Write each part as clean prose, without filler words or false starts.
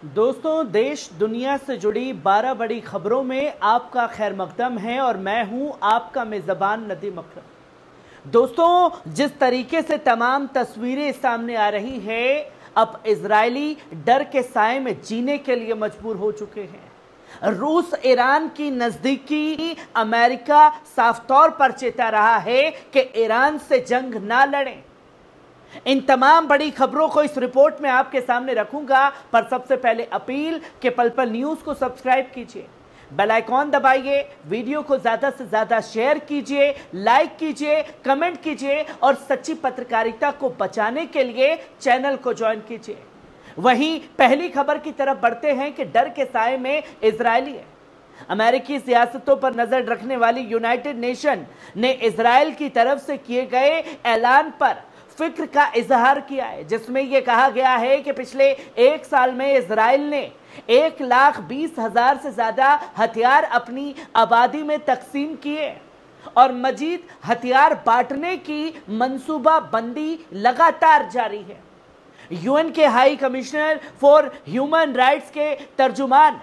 दोस्तों, देश दुनिया से जुड़ी 12 बड़ी खबरों में आपका खैर मकदम है और मैं हूं आपका मेज़बान नदीम अकरम। दोस्तों, जिस तरीके से तमाम तस्वीरें सामने आ रही है, अब इजरायली डर के साए में जीने के लिए मजबूर हो चुके हैं। रूस ईरान की नजदीकी, अमेरिका साफ तौर पर चेता रहा है कि ईरान से जंग ना लड़ें। इन तमाम बड़ी खबरों को इस रिपोर्ट में आपके सामने रखूंगा, पर सबसे पहले अपील कि पल पल न्यूज को सब्सक्राइब कीजिए, बेल आइकॉन दबाइए, वीडियो को ज्यादा से ज्यादा शेयर कीजिए, लाइक कीजिए, कमेंट कीजिए और सच्ची पत्रकारिता को बचाने के लिए चैनल को ज्वाइन कीजिए। वहीं पहली खबर की तरफ बढ़ते हैं कि डर के साए में इजरायली है। अमेरिकी सियासतों पर नजर रखने वाली यूनाइटेड नेशन ने इजराइल की तरफ से किए गए ऐलान पर फिक्र का इजहार किया है, जिसमें यह कहा गया है कि पिछले एक साल में इजराइल ने 1,20,000 से ज्यादा हथियार अपनी आबादी में तकसीम किए और मजीद हथियार बांटने की मंसूबाबंदी लगातार जारी है। यूएन के high commissioner for human rights के तर्जुमान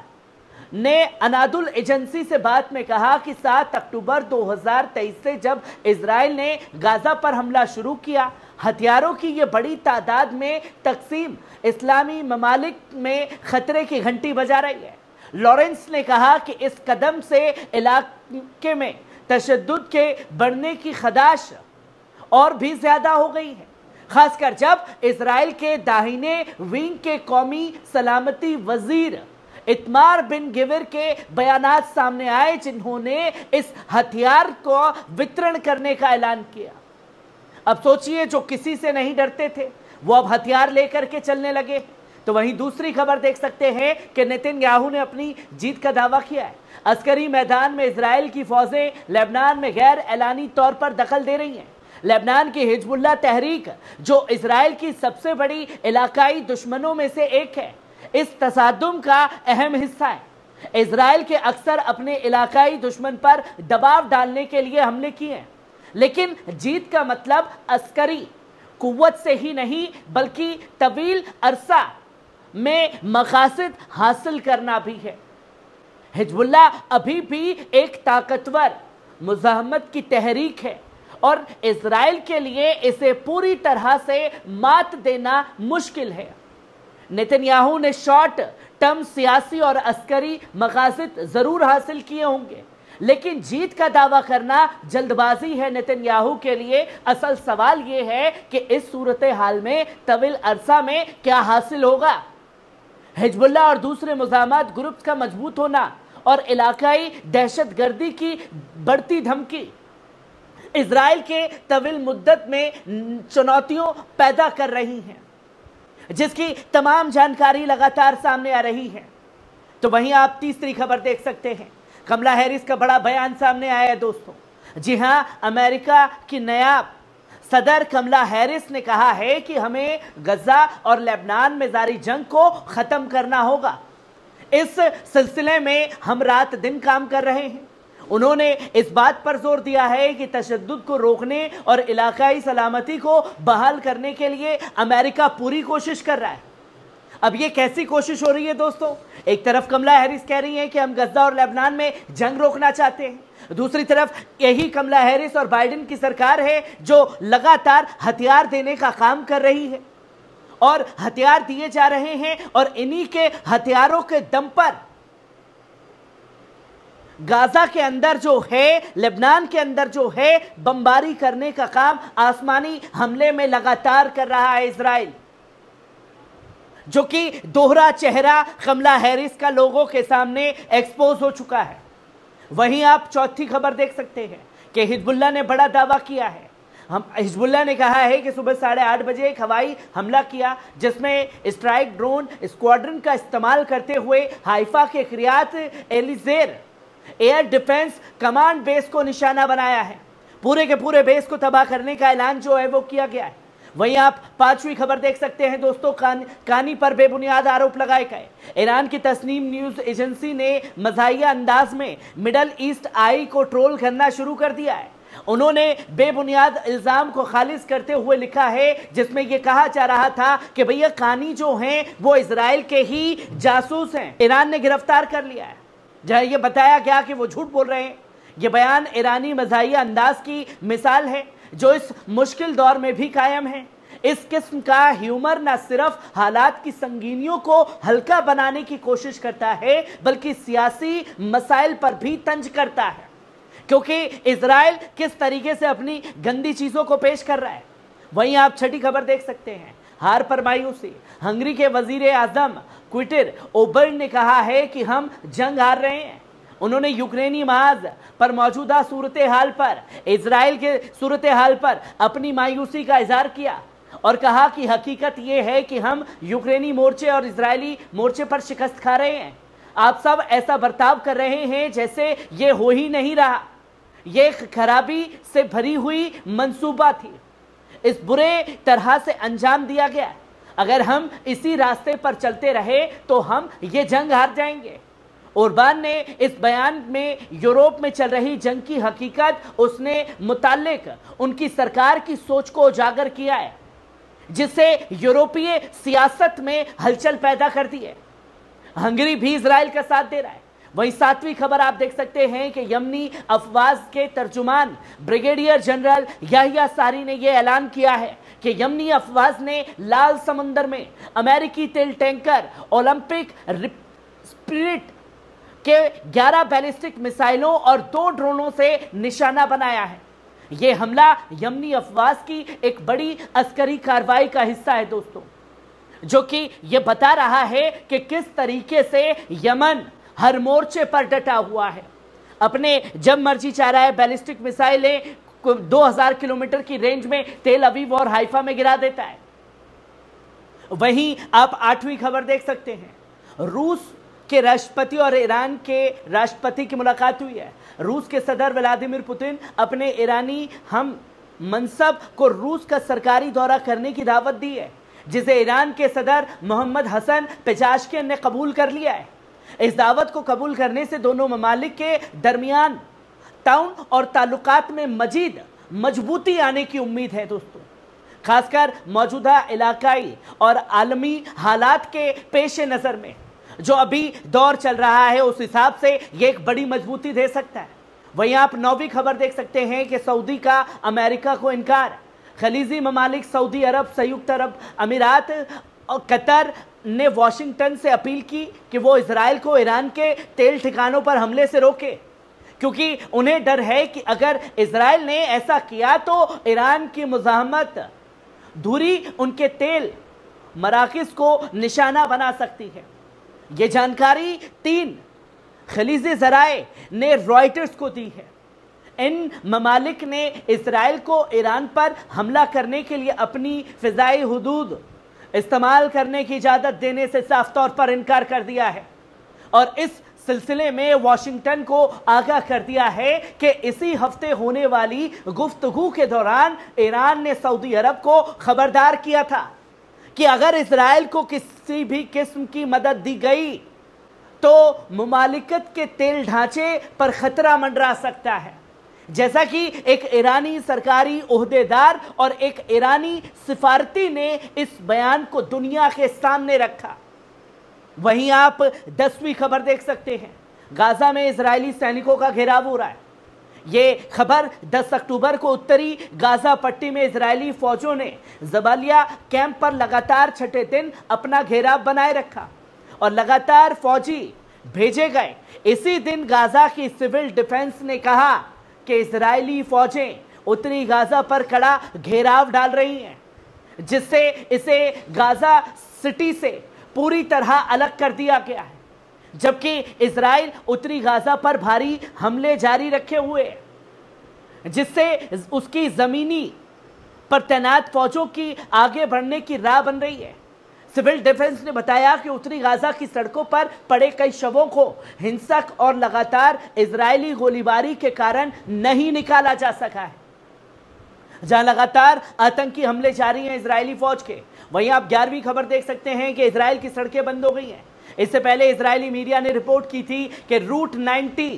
ने अनादुल एजेंसी से बात में कहा कि 7 अक्टूबर 2023 से जब इजराइल ने गाजा पर हमला शुरू किया, हथियारों की ये बड़ी तादाद में तकसीम इस्लामी ममालिक में खतरे की घंटी बजा रही है। लॉरेंस ने कहा कि इस कदम से इलाके में तशद्दुद के बढ़ने की खदश और भी ज्यादा हो गई है, खासकर जब इजराइल के दाहिने विंग के कौमी सलामती वजीर इतमार बिन गिवर के बयानात सामने आए, जिन्होंने इस हथियार को वितरण करने का ऐलान किया। अब सोचिए, जो किसी से नहीं डरते थे वो अब हथियार लेकर के चलने लगे। तो वहीं दूसरी खबर देख सकते हैं कि नेतन्याहू ने अपनी जीत का दावा किया है। अस्करी मैदान में इजराइल की फौजें लेबनान में गैर एलानी तौर पर दखल दे रही हैं। लेबनान की हिजबुल्लाह तहरीक, जो इजराइल की सबसे बड़ी इलाकाई दुश्मनों में से एक है, इस तसादुम का अहम हिस्सा है। इजराइल के अक्सर अपने इलाकाई दुश्मन पर दबाव डालने के लिए हमले किए हैं, लेकिन जीत का मतलब अस्करी कुव्वत से ही नहीं बल्कि तवील अरसा में मकासद हासिल करना भी है। हिजबुल्लाह अभी भी एक ताकतवर मुजाहमत की तहरीक है और इजराइल के लिए इसे पूरी तरह से मात देना मुश्किल है। नेतन्याहू ने शॉर्ट टर्म सियासी और अस्करी मकासद जरूर हासिल किए होंगे, लेकिन जीत का दावा करना जल्दबाजी है नेतन्याहू के लिए। असल सवाल यह है कि इस सूरत हाल में तवील अरसा में क्या हासिल होगा। हिजबुल्लाह और दूसरे मुजाहमत ग्रुप्स का मजबूत होना और इलाकाई दहशतगर्दी की बढ़ती धमकी इजराइल के तवील मुद्दत में चुनौतियों पैदा कर रही हैं, जिसकी तमाम जानकारी लगातार सामने आ रही है। तो वहीं आप तीसरी खबर देख सकते हैं, कमला हैरिस का बड़ा बयान सामने आया है दोस्तों। जी हां, अमेरिका की नायाब सदर कमला हैरिस ने कहा है कि हमें गजा और लेबनान में जारी जंग को खत्म करना होगा। इस सिलसिले में हम रात दिन काम कर रहे हैं। उन्होंने इस बात पर जोर दिया है कि तशद्दुद को रोकने और इलाकाई सलामती को बहाल करने के लिए अमेरिका पूरी कोशिश कर रहा है। अब ये कैसी कोशिश हो रही है दोस्तों? एक तरफ कमला हैरिस कह रही हैं कि हम गजा और लेबनान में जंग रोकना चाहते हैं, दूसरी तरफ यही कमला हैरिस और बाइडेन की सरकार है जो लगातार हथियार देने का काम कर रही है और हथियार दिए जा रहे हैं और इन्हीं के हथियारों के दम पर गाजा के अंदर जो है, लेबनान के अंदर जो है, बमबारी करने का काम आसमानी हमले में लगातार कर रहा है इजराइल, जो कि दोहरा चेहरा कमला हैरिस का लोगों के सामने एक्सपोज हो चुका है। वहीं आप चौथी खबर देख सकते हैं कि हिजबुल्लाह ने बड़ा दावा किया है। हिजबुल्लाह ने कहा है कि सुबह 8:30 बजे एक हवाई हमला किया, जिसमें स्ट्राइक ड्रोन स्क्वाड्रन का इस्तेमाल करते हुए हाइफा के Kiryat Eliezer air defence command base को निशाना बनाया है। पूरे के पूरे बेस को तबाह करने का ऐलान जो है वो किया गया है। वहीं आप पांचवी खबर देख सकते हैं दोस्तों, कानी पर बेबुनियाद आरोप लगाए गए। ईरान की तस्नीम न्यूज एजेंसी ने मज़ाहिया अंदाज में मिडल ईस्ट आई को ट्रोल करना शुरू कर दिया है। उन्होंने बेबुनियाद इल्जाम को खारिज करते हुए लिखा है, जिसमें यह कहा जा रहा था कि भैया कानी जो हैं वो इजराइल के ही जासूस हैं, ईरान ने गिरफ्तार कर लिया है। जहां यह बताया गया कि वो झूठ बोल रहे हैं। यह बयान ईरानी मज़ाहिया अंदाज की मिसाल है जो इस मुश्किल दौर में भी कायम है। इस किस्म का ह्यूमर न सिर्फ हालात की संगीनियों को हल्का बनाने की कोशिश करता है, बल्कि सियासी मसाइल पर भी तंज करता है, क्योंकि इजराइल किस तरीके से अपनी गंदी चीजों को पेश कर रहा है। वहीं आप छठी खबर देख सकते हैं, हार पर मायूसी। हंगरी के वजीर आजम क्विटर ओबर्न ने कहा है कि हम जंग हार रहे हैं। उन्होंने यूक्रेनी महाज पर मौजूदा सूरत हाल पर, इजराइल के सूरत हाल पर अपनी मायूसी का इजहार किया और कहा कि हकीकत यह है कि हम यूक्रेनी मोर्चे और इजरायली मोर्चे पर शिकस्त खा रहे हैं। आप सब ऐसा बर्ताव कर रहे हैं जैसे ये हो ही नहीं रहा। ये खराबी से भरी हुई मंसूबा थी, इस बुरे तरह से अंजाम दिया गया। अगर हम इसी रास्ते पर चलते रहे तो हम ये जंग हार जाएंगे। ओरबान ने इस बयान में यूरोप में चल रही जंग की हकीकत, उसने मुताल्लिक उनकी सरकार की सोच को उजागर किया है, जिससे यूरोपीय सियासत में हलचल पैदा कर दी है। हंगरी भी इजराइल का साथ दे रहा है। वहीं सातवीं खबर आप देख सकते हैं कि यमनी अफवाज के तर्जुमान ब्रिगेडियर जनरल याहिया सारी ने यह ऐलान किया है कि यमनी अफवाज ने लाल समंदर में अमेरिकी तेल टैंकर ओलंपिक स्पिरिट के 11 बैलिस्टिक मिसाइलों और 2 ड्रोनों से निशाना बनाया है। यह हमला यमनी अफवाज की एक बड़ी अस्करी कार्रवाई का हिस्सा है दोस्तों, जो कि यह बता रहा है कि किस तरीके से यमन हर मोर्चे पर डटा हुआ है। अपने जब मर्जी चाह रहा है बैलिस्टिक मिसाइलें 2000 किलोमीटर की रेंज में तेल अवीव और हाइफा में गिरा देता है। वहीं आप 8वीं खबर देख सकते हैं, रूस के राष्ट्रपति और ईरान के राष्ट्रपति की मुलाकात हुई है। रूस के सदर व्लादिमीर पुतिन अपने ईरानी हम मनसब को रूस का सरकारी दौरा करने की दावत दी है, जिसे ईरान के सदर मोहम्मद हसन पेजाशकियन ने कबूल कर लिया है। इस दावत को कबूल करने से दोनों ममालिक के दरमियान ताउन और ताल्लुकात में मजीद मजबूती आने की उम्मीद है दोस्तों, खासकर मौजूदा इलाकाई और आलमी हालात के पेश नज़र में जो अभी दौर चल रहा है, उस हिसाब से यह एक बड़ी मजबूती दे सकता है। वहीं आप 9वीं खबर देख सकते हैं कि सऊदी का अमेरिका को इनकार। खलीजी ममालिक सऊदी अरब, संयुक्त अरब अमीरात और कतर ने वाशिंगटन से अपील की कि वो इजराइल को ईरान के तेल ठिकानों पर हमले से रोके, क्योंकि उन्हें डर है कि अगर इजराइल ने ऐसा किया तो ईरान की मुज़ाहमत धुरी उनके तेल मराकिज़ को निशाना बना सकती है। ये जानकारी 3 खलीजी ज़राए ने रॉयटर्स को दी है। इन ममालिक ने इजराइल को ईरान पर हमला करने के लिए अपनी फ़िज़ाई हुदूद इस्तेमाल करने की इजाज़त देने से साफ तौर पर इनकार कर दिया है और इस सिलसिले में वाशिंगटन को आगाह कर दिया है कि इसी हफ्ते होने वाली गुफ्तगू के दौरान ईरान ने सऊदी अरब को खबरदार किया था कि अगर इजराइल को किसी भी किस्म की मदद दी गई तो मुमालिकत के तेल ढांचे पर खतरा मंडरा सकता है। जैसा कि एक ईरानी सरकारी ओहदेदार और एक ईरानी सिफारती ने इस बयान को दुनिया के सामने रखा। वहीं आप 10वीं खबर देख सकते हैं, गाजा में इजरायली सैनिकों का घेराव हो रहा है। ये खबर 10 अक्टूबर को उत्तरी गाजा पट्टी में इजरायली फौजों ने जबालिया कैंप पर लगातार छठे दिन अपना घेराव बनाए रखा और लगातार फौजी भेजे गए। इसी दिन गाजा की सिविल डिफेंस ने कहा कि इजरायली फौजें उत्तरी गाजा पर कड़ा घेराव डाल रही हैं, जिससे इसे गाजा सिटी से पूरी तरह अलग कर दिया गया है, जबकि इजराइल उत्तरी गाजा पर भारी हमले जारी रखे हुए हैं, जिससे उसकी जमीनी पर तैनात फौजों की आगे बढ़ने की राह बन रही है। सिविल डिफेंस ने बताया कि उत्तरी गाजा की सड़कों पर पड़े कई शवों को हिंसक और लगातार इजरायली गोलीबारी के कारण नहीं निकाला जा सका है। जहां लगातार आतंकी हमले जारी हैं इजरायली फौज के, वहीं आप 11वीं खबर देख सकते हैं कि इजराइल की सड़कें बंद हो गई हैं। इससे पहले इजरायली मीडिया ने रिपोर्ट की थी कि रूट 90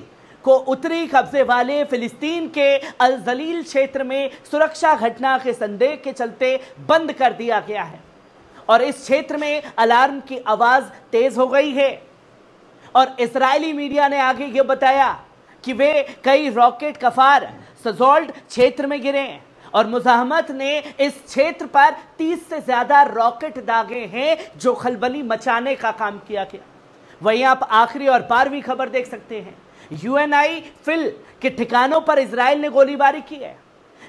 को उत्तरी कब्जे वाले फिलिस्तीन के अल जलील क्षेत्र में सुरक्षा घटना के संदेह के चलते बंद कर दिया गया है और इस क्षेत्र में अलार्म की आवाज तेज हो गई है। और इजरायली मीडिया ने आगे ये बताया कि वे कई रॉकेट कफार सजोल्ड क्षेत्र में गिरे हैं और मुजाहमत ने इस क्षेत्र पर 30 से ज्यादा रॉकेट दागे हैं जो खलबली मचाने का काम किया गया। वहीं आप आखिरी और 12वीं खबर देख सकते हैं। यूएनआई फिल के ठिकानों पर इजराइल ने गोलीबारी की है।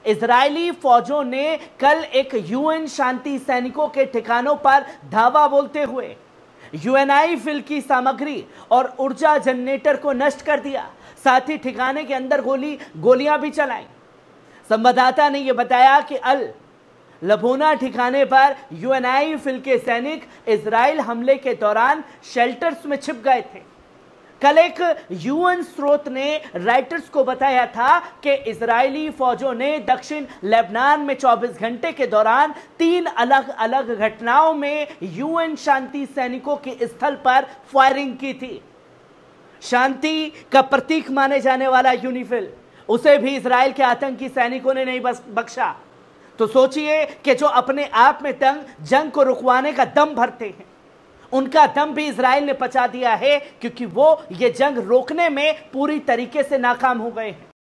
इजरायली फौजों ने कल एक यूएन शांति सैनिकों के ठिकानों पर धावा बोलते हुए यूएनआई फिल की सामग्री और ऊर्जा जनरेटर को नष्ट कर दिया, साथ ही ठिकाने के अंदर गोलियां भी चलाई। संवाददाता ने यह बताया कि अल लबोना ठिकाने पर यूएनआई फिल के सैनिक इजराइल हमले के दौरान शेल्टर्स में छिप गए थे। कल एक यूएन स्रोत ने राइटर्स को बताया था कि इजरायली फौजों ने दक्षिण लेबनान में 24 घंटे के दौरान 3 अलग अलग घटनाओं में यूएन शांति सैनिकों के स्थल पर फायरिंग की थी। शांति का प्रतीक माने जाने वाला यूनिफिल, उसे भी इजराइल के आतंकी सैनिकों ने नहीं बख्शा। तो सोचिए कि जो अपने आप में जंग को रुकवाने का दम भरते हैं, उनका दम भी इजराइल ने पचा दिया है, क्योंकि वो ये जंग रोकने में पूरी तरीके से नाकाम हो गए हैं।